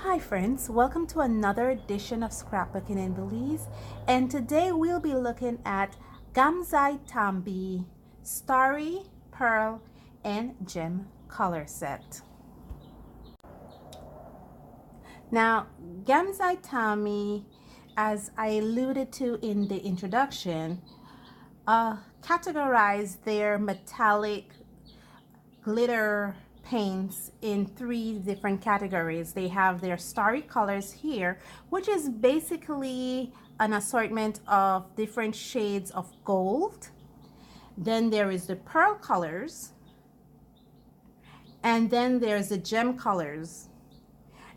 Hi friends, welcome to another edition of Scrapbooking in Belize, and today we'll be looking at Gansai Tambi Starry, Pearl, and Gem Color Set. Now, Gansai Tambi, as I alluded to in the introduction, categorize their metallic glitter paints in three different categories. They have their starry colors here, which is basically an assortment of different shades of gold. Then there is the pearl colors, and then there's the gem colors.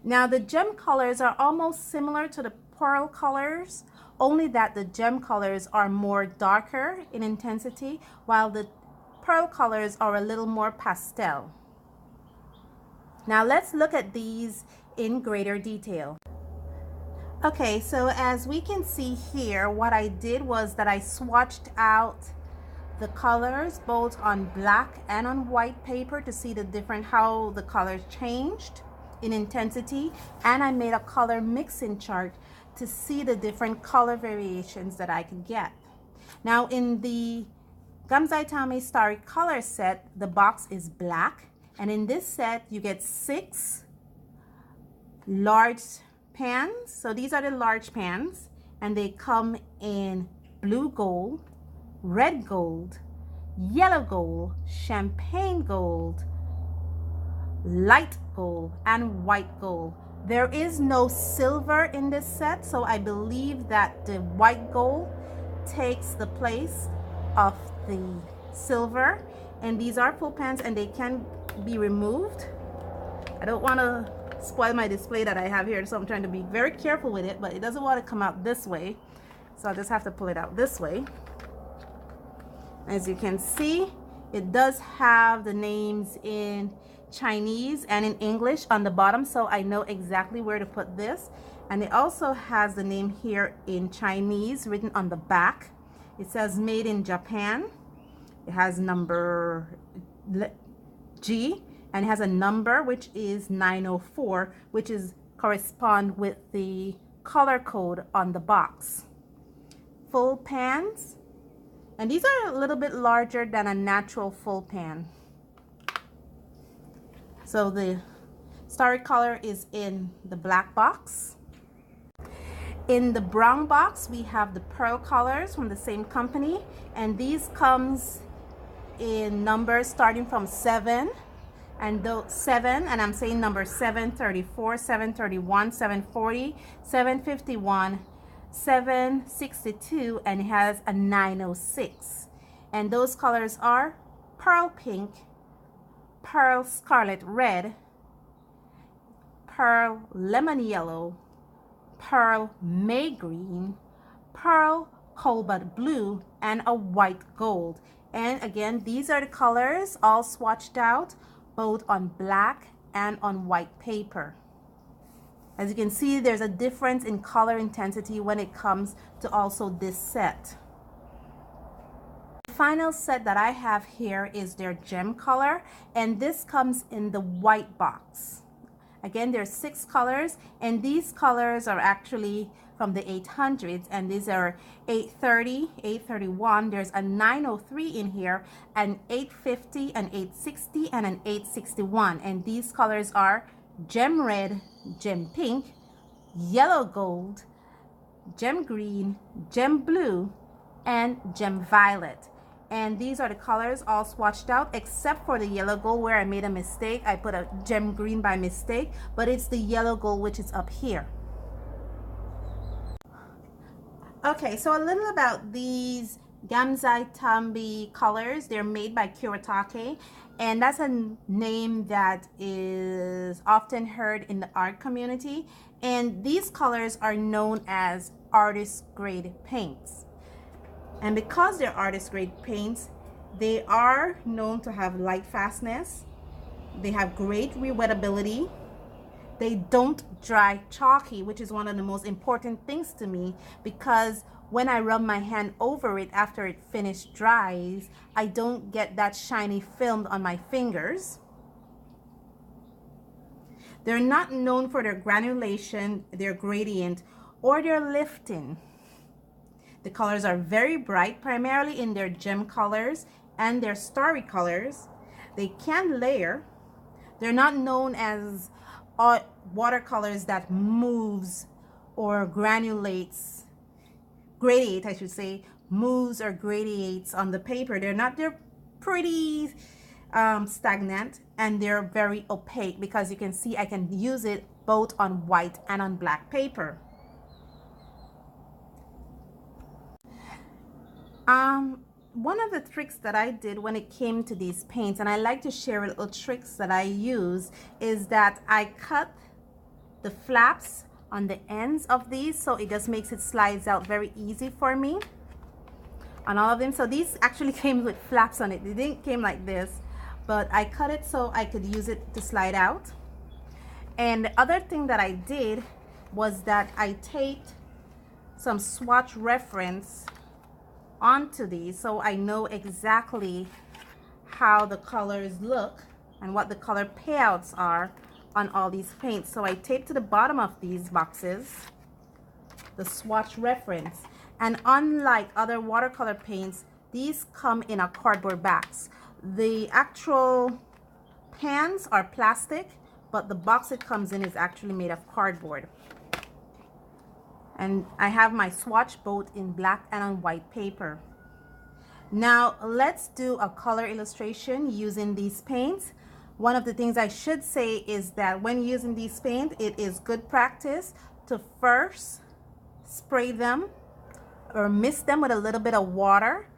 Now the gem colors are almost similar to the pearl colors, only that the gem colors are more darker in intensity, while the pearl colors are a little more pastel. Now let's look at these in greater detail. Okay, so as we can see here, what I did was that I swatched out the colors both on black and on white paper to see how the colors changed in intensity, and I made a color mixing chart to see the different color variations that I could get. Now in the Gansai Tambi Starry Color Set, the box is black, and in this set you get 6 large pans. So these are the large pans, and they come in blue gold, red gold, yellow gold, champagne gold, light gold, and white gold. There is no silver in this set, so I believe that the white gold takes the place of the silver. And these are full pans, and they can be removed. I don't want to spoil my display that I have here, so I'm trying to be very careful with it, but it doesn't want to come out this way, so I just have to pull it out this way. As you can see, it does have the names in Chinese and in English on the bottom, so I know exactly where to put this. And it also has the name here in Chinese written on the back. It says made in Japan. It has number G, and it has a number which is 904, which is correspond with the color code on the box. Full pans, and these are a little bit larger than a natural full pan. So the starry color is in the black box. In the brown box, we have the pearl colors from the same company, and these comes in numbers starting from 7, and those 7, and I'm saying number 734, 731, 740, 751, 762, and it has a 906. And those colors are pearl pink, pearl scarlet red, pearl lemon yellow, pearl may green, pearl cobalt blue, and a white gold. And again, these are the colors all swatched out both on black and on white paper. As you can see, there's a difference in color intensity when it comes to also this set. The final set that I have here is their gem color, and this comes in the white box. Again, there's 6 colors, and these colors are actually from the 800s, and these are 830, 831. There's a 903 in here, an 850, an 860, and an 861. And these colors are gem red, gem pink, yellow gold, gem green, gem blue, and gem violet. And these are the colors all swatched out, except for the yellow gold where I made a mistake. I put a gem green by mistake, but it's the yellow gold which is up here. Okay, so a little about these Gansai Tambi colors. They're made by Kuretake, and that's a name that is often heard in the art community. And these colors are known as artist grade paints. And because they're artist grade paints, they are known to have light fastness. They have great rewettability. They don't dry chalky, which is one of the most important things to me, because when I rub my hand over it after it finished dries, I don't get that shiny film on my fingers. They're not known for their granulation, their gradient, or their lifting. The colors are very bright, primarily in their gem colors and their starry colors. They can layer. They're not known as watercolors that moves or granulates, gradiate I should say, moves or gradiates on the paper. They're pretty stagnant, and they're very opaque because you can see I can use it both on white and on black paper. One of the tricks that I did when it came to these paints, and I like to share little tricks that I use, is that I cut the flaps on the ends of these, so it just makes it slides out very easy for me on all of them. So these actually came with flaps on it. They didn't came like this, but I cut it so I could use it to slide out. And the other thing that I did was that I taped some swatch reference onto these, so I know exactly how the colors look and what the color payouts are on all these paints. So I taped to the bottom of these boxes the swatch reference, and unlike other watercolor paints, these come in a cardboard box. The actual pans are plastic, but the box it comes in is actually made of cardboard. And I have my swatch both in black and on white paper. Now let's do a color illustration using these paints. One of the things I should say is that when using these paints, it is good practice to first spray them or mist them with a little bit of water,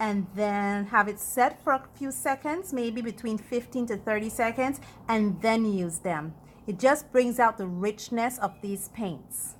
and then have it set for a few seconds, maybe between 15 to 30 seconds, and then use them. It just brings out the richness of these paints.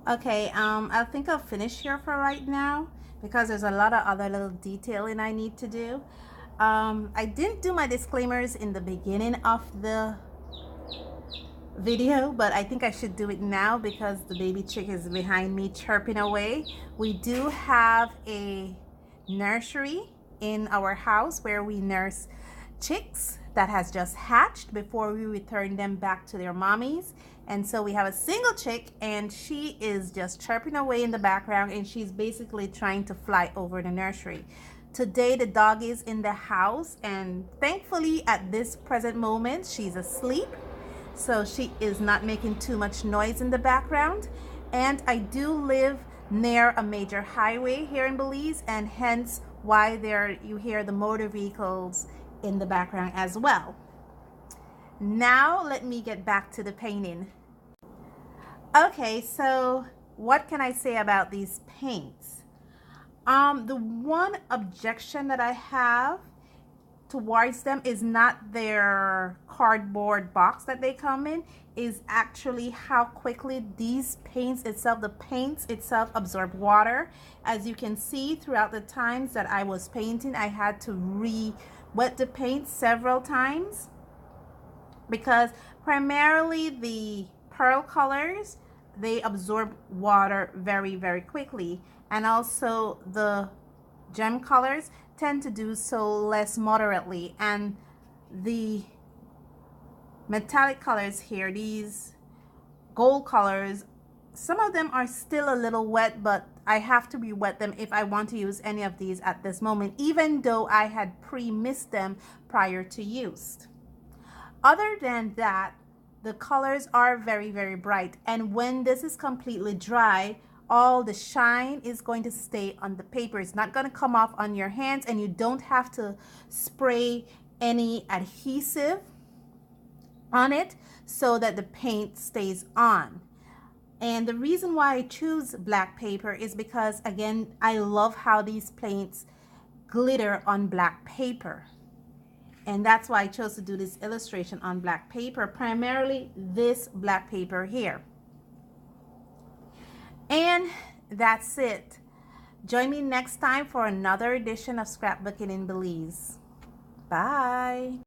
Okay, I think I'll finish here for right now because there's a lot of other little detailing I need to do. I didn't do my disclaimers in the beginning of the video, but I think I should do it now because the baby chick is behind me chirping away. We do have a nursery in our house where we nurse chicks that has just hatched before we return them back to their mommies. And so we have a single chick, and she is just chirping away in the background, and she's basically trying to fly over the nursery. Today the dog is in the house, and thankfully at this present moment she's asleep, so she is not making too much noise in the background. And I do live near a major highway here in Belize, and hence why you hear the motor vehicles in the background as well. Now let me get back to the painting. Okay, so what can I say about these paints? The one objection that I have towards them is not their cardboard box that they come in, is actually how quickly these paints itself, the paints itself absorb water. As you can see, throughout the times that I was painting, I had to re-wet the paint several times because primarily the pearl colors, they absorb water very, very quickly, and also the gem colors tend to do so less moderately. And the metallic colors here, these gold colors, some of them are still a little wet, but I have to re-wet them if I want to use any of these at this moment, even though I had pre-mist them prior to use. Other than that, the colors are very, very bright, and when this is completely dry, all the shine is going to stay on the paper. It's not going to come off on your hands, and you don't have to spray any adhesive on it so that the paint stays on. And the reason why I choose black paper is because, again, I love how these paints glitter on black paper. And that's why I chose to do this illustration on black paper, primarily this black paper here. And that's it. Join me next time for another edition of Scrapbooking in Belize. Bye.